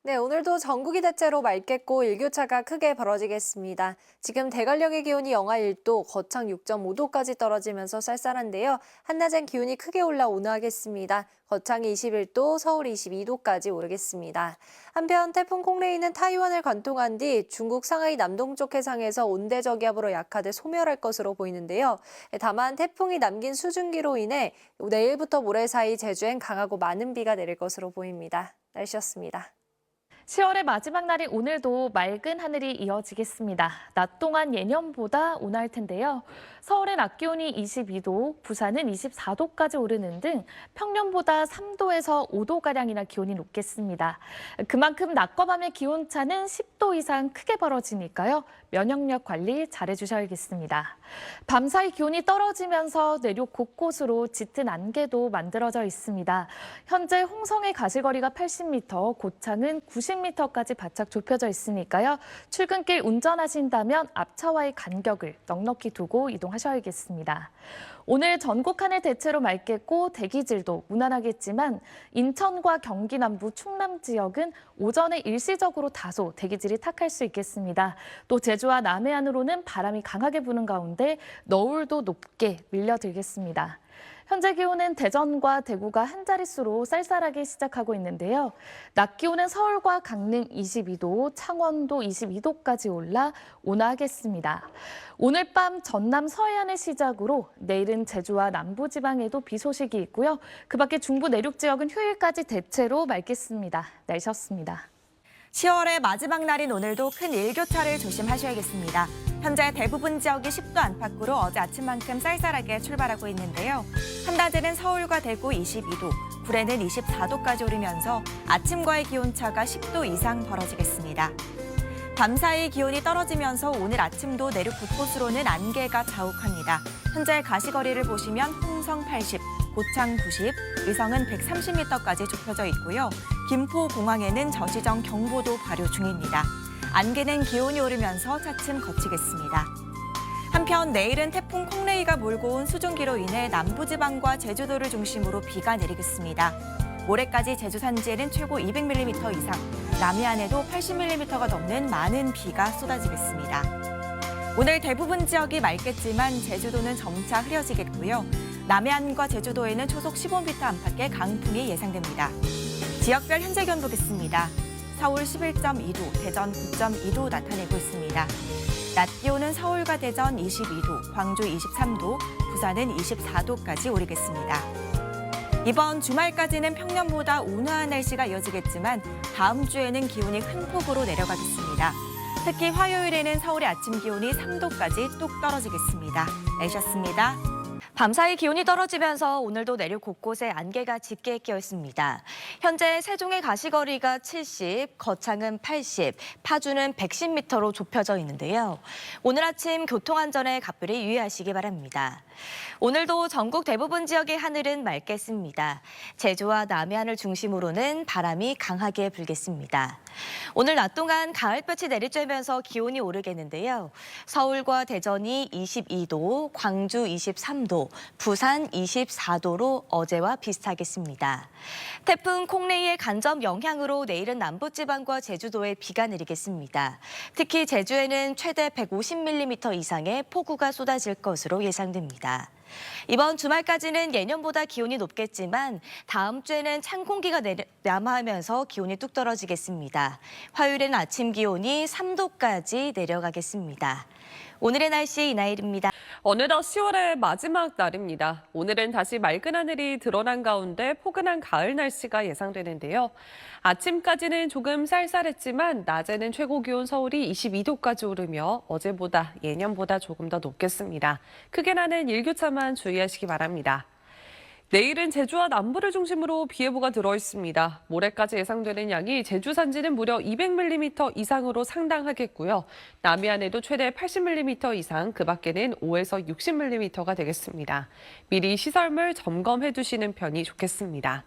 네, 오늘도 전국이 대체로 맑겠고 일교차가 크게 벌어지겠습니다. 지금 대관령의 기온이 영하 1도, 거창 6.5도까지 떨어지면서 쌀쌀한데요. 한낮엔 기온이 크게 올라 온화하겠습니다. 거창이 21도, 서울 22도까지 오르겠습니다. 한편 태풍 콩레이는 타이완을 관통한 뒤 중국 상하이 남동쪽 해상에서 온대저기압으로 약화돼 소멸할 것으로 보이는데요. 다만 태풍이 남긴 수증기로 인해 내일부터 모레 사이 제주엔 강하고 많은 비가 내릴 것으로 보입니다. 날씨였습니다. 10월의 마지막 날인 오늘도 맑은 하늘이 이어지겠습니다. 낮 동안 예년보다 온화할 텐데요. 서울의 낮 기온이 22도, 부산은 24도까지 오르는 등 평년보다 3도에서 5도가량이나 기온이 높겠습니다. 그만큼 낮과 밤의 기온차는 10도 이상 크게 벌어지니까요. 면역력 관리 잘해주셔야겠습니다. 밤사이 기온이 떨어지면서 내륙 곳곳으로 짙은 안개도 만들어져 있습니다. 현재 홍성의 가시거리가 80m, 고창은 90m까지 바짝 좁혀져 있으니까요. 출근길 운전하신다면 앞차와의 간격을 넉넉히 두고 이동하셔야겠습니다. 오늘 전국 하늘 대체로 맑겠고 대기질도 무난하겠지만 인천과 경기 남부 충남 지역은 오전에 일시적으로 다소 대기질이 탁할 수 있겠습니다. 또 제주와 남해안으로는 바람이 강하게 부는 가운데 너울도 높게 밀려들겠습니다. 현재 기온은 대전과 대구가 한 자릿수로 쌀쌀하게 시작하고 있는데요. 낮 기온은 서울과 강릉 22도, 창원도 22도까지 올라 온화하겠습니다. 오늘 밤 전남 서해안을 시작으로 내일은 제주와 남부지방에도 비 소식이 있고요. 그 밖에 중부 내륙 지역은 휴일까지 대체로 맑겠습니다. 날씨였습니다. 10월의 마지막 날인 오늘도 큰 일교차를 조심하셔야겠습니다. 현재 대부분 지역이 10도 안팎으로 어제 아침만큼 쌀쌀하게 출발하고 있는데요. 한낮에는 서울과 대구 22도, 구례는 24도까지 오르면서 아침과의 기온차가 10도 이상 벌어지겠습니다. 밤사이 기온이 떨어지면서 오늘 아침도 내륙 곳곳으로는 안개가 자욱합니다. 현재 가시거리를 보시면 홍성 80, 고창 90, 의성은 130m까지 좁혀져 있고요. 김포 공항에는 저시정 경보도 발효 중입니다. 안개는 기온이 오르면서 차츰 걷히겠습니다. 한편 내일은 태풍 콩레이가 몰고 온 수증기로 인해 남부지방과 제주도를 중심으로 비가 내리겠습니다. 모레까지 제주 산지에는 최고 200mm 이상, 남해안에도 80mm가 넘는 많은 비가 쏟아지겠습니다. 오늘 대부분 지역이 맑겠지만 제주도는 점차 흐려지겠고요. 남해안과 제주도에는 초속 15m 안팎의 강풍이 예상됩니다. 지역별 현재 기온 보겠습니다. 서울 11.2도, 대전 9.2도 나타내고 있습니다. 낮 기온은 서울과 대전 22도, 광주 23도, 부산은 24도까지 오르겠습니다. 이번 주말까지는 평년보다 온화한 날씨가 이어지겠지만 다음 주에는 기온이 큰 폭으로 내려가겠습니다. 특히 화요일에는 서울의 아침 기온이 3도까지 뚝 떨어지겠습니다. 날씨였습니다. 밤사이 기온이 떨어지면서 오늘도 내륙 곳곳에 안개가 짙게 끼어 있습니다. 현재 세종의 가시거리가 70, 거창은 80, 파주는 110m로 좁혀져 있는데요. 오늘 아침 교통안전에 각별히 유의하시기 바랍니다. 오늘도 전국 대부분 지역의 하늘은 맑겠습니다. 제주와 남해안을 중심으로는 바람이 강하게 불겠습니다. 오늘 낮 동안 가을볕이 내리쬐면서 기온이 오르겠는데요. 서울과 대전이 22도, 광주 23도, 부산 24도로 어제와 비슷하겠습니다. 태풍 콩레이의 간접 영향으로 내일은 남부지방과 제주도에 비가 내리겠습니다. 특히 제주에는 최대 150mm 이상의 폭우가 쏟아질 것으로 예상됩니다. 이번 주말까지는 예년보다 기온이 높겠지만 다음 주에는 찬 공기가 남하하면서 기온이 뚝 떨어지겠습니다. 화요일에는 아침 기온이 3도까지 내려가겠습니다. 오늘의 날씨 이나일입니다. 어느덧 10월의 마지막 날입니다. 오늘은 다시 맑은 하늘이 드러난 가운데 포근한 가을 날씨가 예상되는데요. 아침까지는 조금 쌀쌀했지만 낮에는 최고 기온 서울이 22도까지 오르며 어제보다 예년보다 조금 더 높겠습니다. 크게 나는 일교차만 주의하시기 바랍니다. 내일은 제주와 남부를 중심으로 비 예보가 들어있습니다. 모레까지 예상되는 양이 제주 산지는 무려 200mm 이상으로 상당하겠고요. 남해안에도 최대 80mm 이상, 그 밖에는 5에서 60mm가 되겠습니다. 미리 시설물 점검해 두시는 편이 좋겠습니다.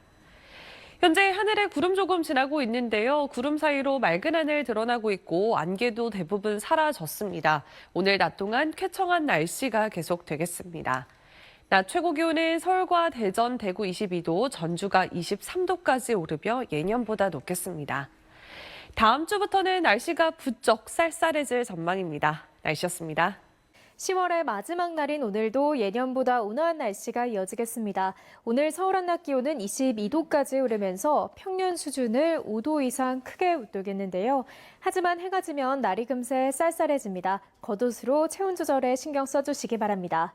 현재 하늘에 구름 조금 지나고 있는데요. 구름 사이로 맑은 하늘 드러나고 있고 안개도 대부분 사라졌습니다. 오늘 낮 동안 쾌청한 날씨가 계속되겠습니다. 낮 최고 기온은 서울과 대전, 대구 22도, 전주가 23도까지 오르며 예년보다 높겠습니다. 다음 주부터는 날씨가 부쩍 쌀쌀해질 전망입니다. 날씨였습니다. 10월의 마지막 날인 오늘도 예년보다 온화한 날씨가 이어지겠습니다. 오늘 서울 한낮 기온은 22도까지 오르면서 평년 수준을 5도 이상 크게 웃돌겠는데요. 하지만 해가 지면 날이 금세 쌀쌀해집니다. 겉옷으로 체온 조절에 신경 써주시기 바랍니다.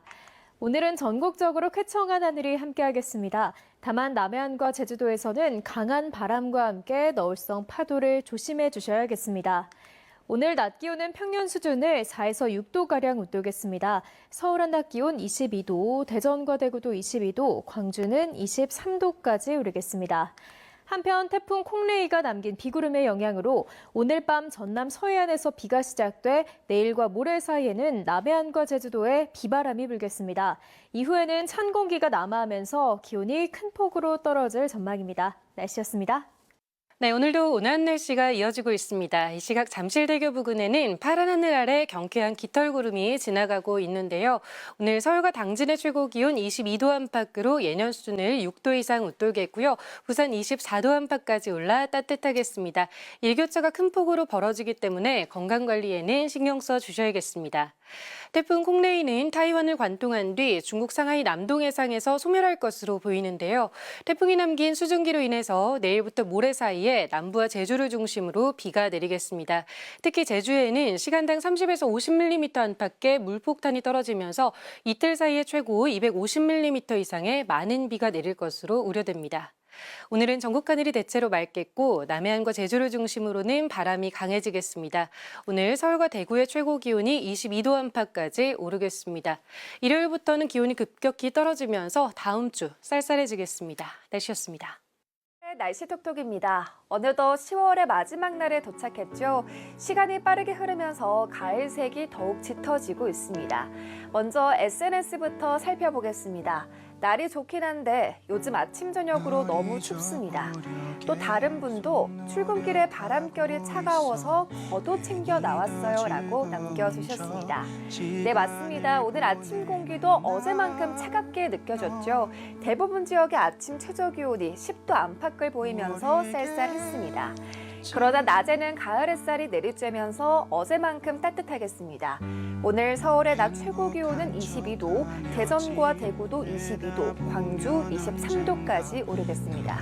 오늘은 전국적으로 쾌청한 하늘이 함께하겠습니다. 다만 남해안과 제주도에서는 강한 바람과 함께 너울성 파도를 조심해 주셔야겠습니다. 오늘 낮 기온은 평년 수준을 4에서 6도가량 웃돌겠습니다. 서울 한낮 기온 22도, 대전과 대구도 22도, 광주는 23도까지 오르겠습니다. 한편 태풍 콩레이가 남긴 비구름의 영향으로 오늘 밤 전남 서해안에서 비가 시작돼 내일과 모레 사이에는 남해안과 제주도에 비바람이 불겠습니다. 이후에는 찬 공기가 남하하면서 기온이 큰 폭으로 떨어질 전망입니다. 날씨였습니다. 네, 오늘도 온화한 날씨가 이어지고 있습니다. 이 시각 잠실대교 부근에는 파란 하늘 아래 경쾌한 깃털구름이 지나가고 있는데요. 오늘 서울과 당진의 최고 기온 22도 안팎으로 예년 수준을 6도 이상 웃돌겠고요. 부산 24도 안팎까지 올라 따뜻하겠습니다. 일교차가 큰 폭으로 벌어지기 때문에 건강관리에는 신경 써 주셔야겠습니다. 태풍 콩레이는 타이완을 관통한 뒤 중국 상하이 남동 해상에서 소멸할 것으로 보이는데요. 태풍이 남긴 수증기로 인해서 내일부터 모레 사이에 남부와 제주를 중심으로 비가 내리겠습니다. 특히 제주에는 시간당 30에서 50mm 안팎의 물폭탄이 떨어지면서 이틀 사이에 최고 250mm 이상의 많은 비가 내릴 것으로 우려됩니다. 오늘은 전국 하늘이 대체로 맑겠고 남해안과 제주를 중심으로는 바람이 강해지겠습니다. 오늘 서울과 대구의 최고 기온이 22도 안팎까지 오르겠습니다. 일요일부터는 기온이 급격히 떨어지면서 다음 주 쌀쌀해지겠습니다. 날씨였습니다. 날씨 톡톡입니다. 어느덧 10월의 마지막 날에 도착했죠. 시간이 빠르게 흐르면서 가을색이 더욱 짙어지고 있습니다. 먼저 SNS부터 살펴보겠습니다. 날이 좋긴 한데 요즘 아침 저녁으로 너무 춥습니다. 또 다른 분도 출근길에 바람결이 차가워서 겉옷 챙겨 나왔어요 라고 남겨주셨습니다. 네, 맞습니다. 오늘 아침 공기도 어제만큼 차갑게 느껴졌죠. 대부분 지역의 아침 최저 기온이 10도 안팎을 보이면서 쌀쌀했습니다. 그러다 낮에는 가을 햇살이 내리쬐면서 어제만큼 따뜻하겠습니다. 오늘 서울의 낮 최고 기온은 22도, 대전과 대구도 22도, 광주 23도까지 오르겠습니다.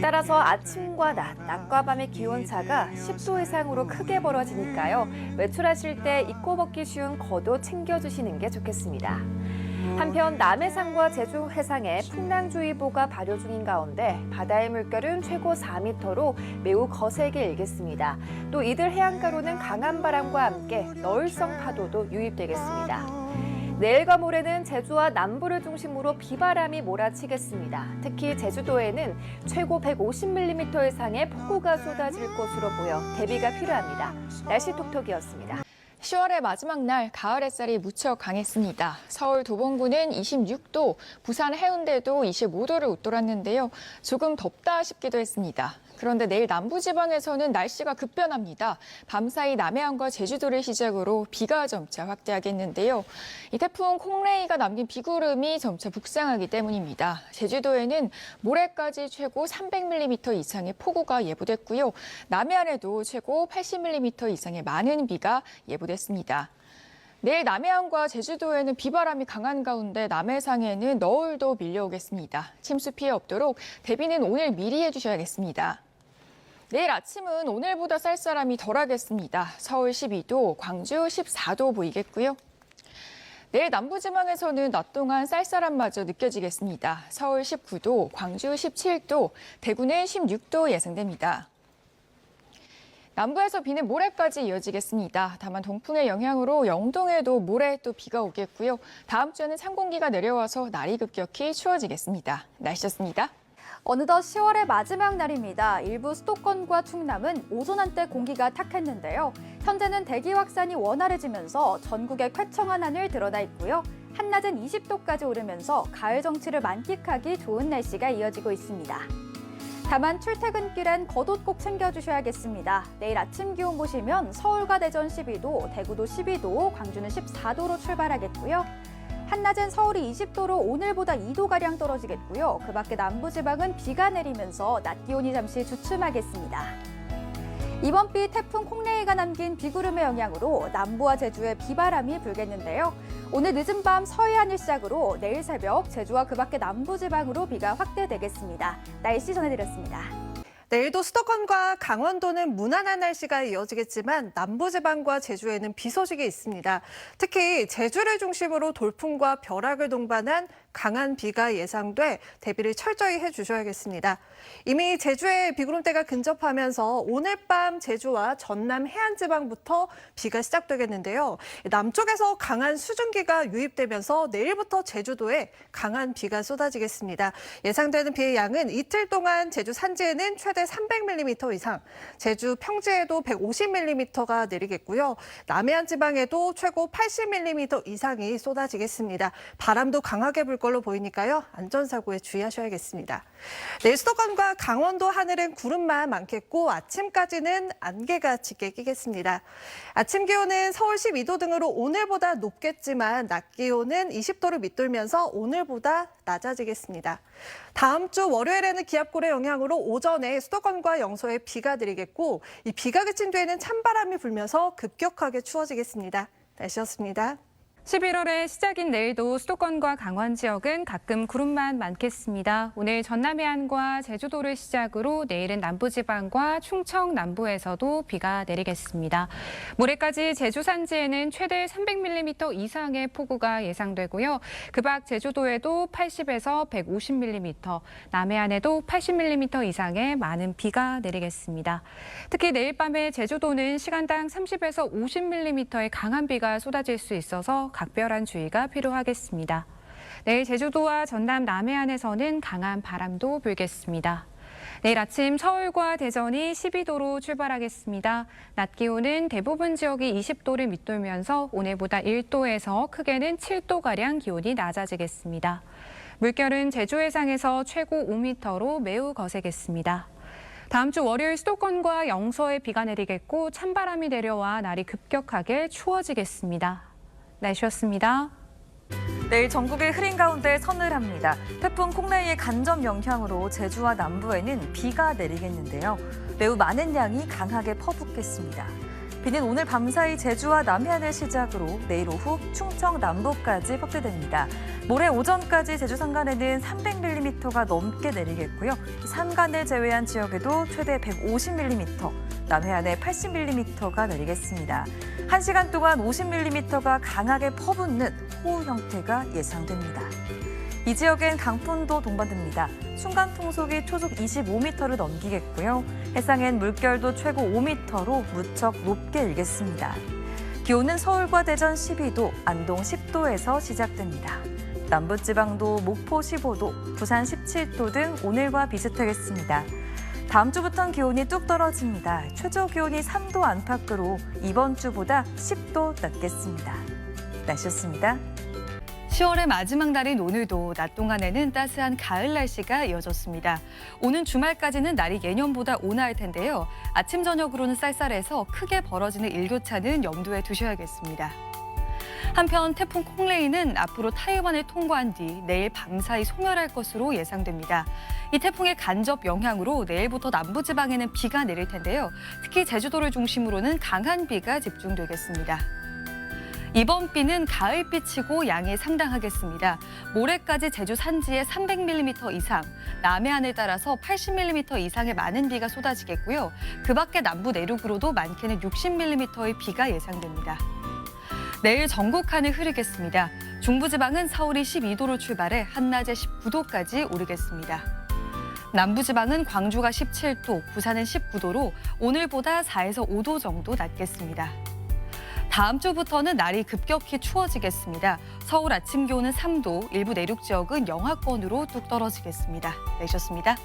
따라서 아침과 낮과 밤의 기온차가 10도 이상으로 크게 벌어지니까요. 외출하실 때 입고 벗기 쉬운 겉옷 챙겨주시는 게 좋겠습니다. 한편 남해상과 제주 해상에 풍랑주의보가 발효 중인 가운데 바다의 물결은 최고 4m로 매우 거세게 일겠습니다. 또 이들 해안가로는 강한 바람과 함께 너울성 파도도 유입되겠습니다. 내일과 모레는 제주와 남부를 중심으로 비바람이 몰아치겠습니다. 특히 제주도에는 최고 150mm 이상의 폭우가 쏟아질 것으로 보여 대비가 필요합니다. 날씨 톡톡이었습니다. 10월의 마지막 날 가을 햇살이 무척 강했습니다. 서울 도봉구는 26도, 부산 해운대도 25도를 웃돌았는데요. 조금 덥다 싶기도 했습니다. 그런데 내일 남부지방에서는 날씨가 급변합니다. 밤사이 남해안과 제주도를 시작으로 비가 점차 확대하겠는데요. 이 태풍 콩레이가 남긴 비구름이 점차 북상하기 때문입니다. 제주도에는 모레까지 최고 300mm 이상의 폭우가 예보됐고요. 남해안에도 최고 80mm 이상의 많은 비가 예보됐습니다. 내일 남해안과 제주도에는 비바람이 강한 가운데 남해상에는 너울도 밀려오겠습니다. 침수 피해 없도록 대비는 오늘 미리 해주셔야겠습니다. 내일 아침은 오늘보다 쌀쌀함이 덜하겠습니다. 서울 12도, 광주 14도 보이겠고요. 내일 남부지방에서는 낮 동안 쌀쌀함마저 느껴지겠습니다. 서울 19도, 광주 17도, 대구는 16도 예상됩니다. 남부에서 비는 모레까지 이어지겠습니다. 다만 동풍의 영향으로 영동에도 모레 또 비가 오겠고요. 다음 주에는 찬 공기가 내려와서 날이 급격히 추워지겠습니다. 날씨였습니다. 어느덧 10월의 마지막 날입니다. 일부 수도권과 충남은 오전 한때 공기가 탁했는데요. 현재는 대기 확산이 원활해지면서 전국에 쾌청한 하늘 드러나 있고요. 한낮은 20도까지 오르면서 가을 정취를 만끽하기 좋은 날씨가 이어지고 있습니다. 다만 출퇴근길엔 겉옷 꼭 챙겨주셔야겠습니다. 내일 아침 기온 보시면 서울과 대전 12도, 대구도 12도, 광주는 14도로 출발하겠고요. 한낮은 서울이 20도로 오늘보다 2도가량 떨어지겠고요. 그 밖에 남부지방은 비가 내리면서 낮 기온이 잠시 주춤하겠습니다. 이번 비 태풍 콩레이가 남긴 비구름의 영향으로 남부와 제주에 비바람이 불겠는데요. 오늘 늦은 밤 서해안을 시작으로 내일 새벽 제주와 그 밖의 남부지방으로 비가 확대되겠습니다. 날씨 전해드렸습니다. 내일도 수도권과 강원도는 무난한 날씨가 이어지겠지만 남부지방과 제주에는 비 소식이 있습니다. 특히 제주를 중심으로 돌풍과 벼락을 동반한 강한 비가 예상돼 대비를 철저히 해주셔야겠습니다. 이미 제주에 비구름대가 근접하면서 오늘 밤 제주와 전남 해안지방부터 비가 시작되겠는데요. 남쪽에서 강한 수증기가 유입되면서 내일부터 제주도에 강한 비가 쏟아지겠습니다. 예상되는 비의 양은 이틀 동안 제주 산지에는 최대 300mm 이상, 제주 평지에도 150mm가 내리겠고요. 남해안 지방에도 최고 80mm 이상이 쏟아지겠습니다. 바람도 강하게 불 걸로 보이니까요. 안전사고에 주의하셔야겠습니다. 내일 수도권과 강원도 하늘은 구름만 많겠고 아침까지는 안개가 짙게 끼겠습니다. 아침 기온은 서울 12도 등으로 오늘보다 높겠지만 낮 기온은 20도를 밑돌면서 오늘보다 낮아지겠습니다. 다음 주 월요일에는 기압골의 영향으로 오전에 수도권과 영서에 비가 내리겠고 이 비가 그친 뒤에는 찬바람이 불면서 급격하게 추워지겠습니다. 날씨였습니다. 11월의 시작인 내일도 수도권과 강원 지역은 가끔 구름만 많겠습니다. 오늘 전남 해안과 제주도를 시작으로 내일은 남부지방과 충청 남부에서도 비가 내리겠습니다. 모레까지 제주 산지에는 최대 300mm 이상의 폭우가 예상되고요. 그 밖 제주도에도 80에서 150mm, 남해안에도 80mm 이상의 많은 비가 내리겠습니다. 특히 내일 밤에 제주도는 시간당 30에서 50mm의 강한 비가 쏟아질 수 있어서 각별한 주의가 필요하겠습니다. 내일 제주도와 전남 남해안에서는 강한 바람도 불겠습니다. 내일 아침 서울과 대전이 12도로 출발하겠습니다. 낮 기온은 대부분 지역이 20도를 밑돌면서 오늘보다 1도에서 크게는 7도가량 기온이 낮아지겠습니다. 물결은 제주 해상에서 최고 5m로 매우 거세겠습니다. 다음 주 월요일 수도권과 영서에 비가 내리겠고 찬바람이 내려와 날이 급격하게 추워지겠습니다. 날씨였습니다. 내일 전국이 흐린 가운데 서늘합니다. 태풍 콩레이의 간접 영향으로 제주와 남부에는 비가 내리겠는데요. 매우 많은 양이 강하게 퍼붓겠습니다. 비는 오늘 밤사이 제주와 남해안을 시작으로 내일 오후 충청 남부까지 확대됩니다. 모레 오전까지 제주 산간에는 300mm가 넘게 내리겠고요. 산간을 제외한 지역에도 최대 150mm, 남해안에 80mm가 내리겠습니다. 1시간 동안 50mm가 강하게 퍼붓는 호우 형태가 예상됩니다. 이 지역엔 강풍도 동반됩니다. 순간 풍속이 초속 25m를 넘기겠고요. 해상엔 물결도 최고 5m로 무척 높게 일겠습니다. 기온은 서울과 대전 12도, 안동 10도에서 시작됩니다. 남부지방도 목포 15도, 부산 17도 등 오늘과 비슷하겠습니다. 다음 주부터는 기온이 뚝 떨어집니다. 최저 기온이 3도 안팎으로 이번 주보다 10도 낮겠습니다. 날씨였습니다. 10월의 마지막 날인 오늘도 낮 동안에는 따스한 가을 날씨가 이어졌습니다. 오는 주말까지는 날이 예년보다 온화할 텐데요. 아침 저녁으로는 쌀쌀해서 크게 벌어지는 일교차는 염두에 두셔야겠습니다. 한편 태풍 콩레이는 앞으로 타이완을 통과한 뒤 내일 밤사이 소멸할 것으로 예상됩니다. 이 태풍의 간접 영향으로 내일부터 남부지방에는 비가 내릴 텐데요. 특히 제주도를 중심으로는 강한 비가 집중되겠습니다. 이번 비는 가을비치고 양이 상당하겠습니다. 모레까지 제주 산지에 300mm 이상, 남해안을 따라서 80mm 이상의 많은 비가 쏟아지겠고요. 그 밖에 남부 내륙으로도 많게는 60mm의 비가 예상됩니다. 내일 전국 하늘 흐리겠습니다. 중부지방은 서울이 12도로 출발해 한낮에 19도까지 오르겠습니다. 남부지방은 광주가 17도, 부산은 19도로 오늘보다 4에서 5도 정도 낮겠습니다. 다음 주부터는 날이 급격히 추워지겠습니다. 서울 아침 기온은 3도, 일부 내륙 지역은 영하권으로 뚝 떨어지겠습니다. 내셨습니다.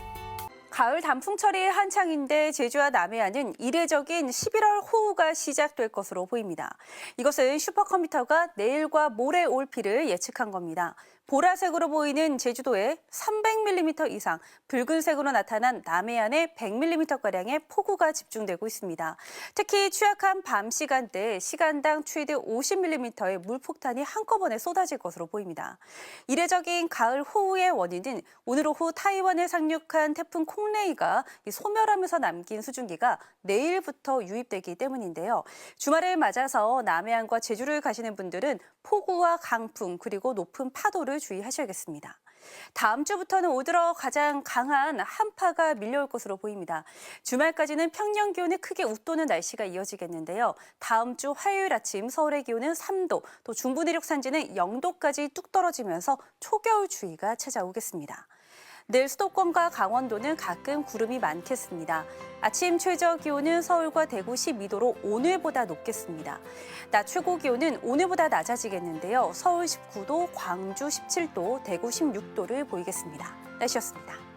가을 단풍철이 한창인데 제주와 남해안은 이례적인 11월 호우가 시작될 것으로 보입니다. 이것은 슈퍼컴퓨터가 내일과 모레 올 비를 예측한 겁니다. 보라색으로 보이는 제주도에 300mm 이상, 붉은색으로 나타난 남해안에 100mm가량의 폭우가 집중되고 있습니다. 특히 취약한 밤 시간대에 시간당 최대 50mm의 물폭탄이 한꺼번에 쏟아질 것으로 보입니다. 이례적인 가을 호우의 원인은 오늘 오후 타이완에 상륙한 태풍 콩레이가 소멸하면서 남긴 수증기가 내일부터 유입되기 때문인데요. 주말을 맞아서 남해안과 제주를 가시는 분들은 폭우와 강풍 그리고 높은 파도를 주의하셔야겠습니다. 다음 주부터는 오들어 가장 강한 한파가 밀려올 것으로 보입니다. 주말까지는 평년 기온이 크게 웃도는 날씨가 이어지겠는데요. 다음 주 화요일 아침 서울의 기온은 3도, 또 중부 내륙 산지는 0도까지 뚝 떨어지면서 초겨울 추위가 찾아오겠습니다. 내일 수도권과 강원도는 가끔 구름이 많겠습니다. 아침 최저 기온은 서울과 대구 12도로 오늘보다 높겠습니다. 낮 최고 기온은 오늘보다 낮아지겠는데요. 서울 19도, 광주 17도, 대구 16도를 보이겠습니다. 날씨였습니다.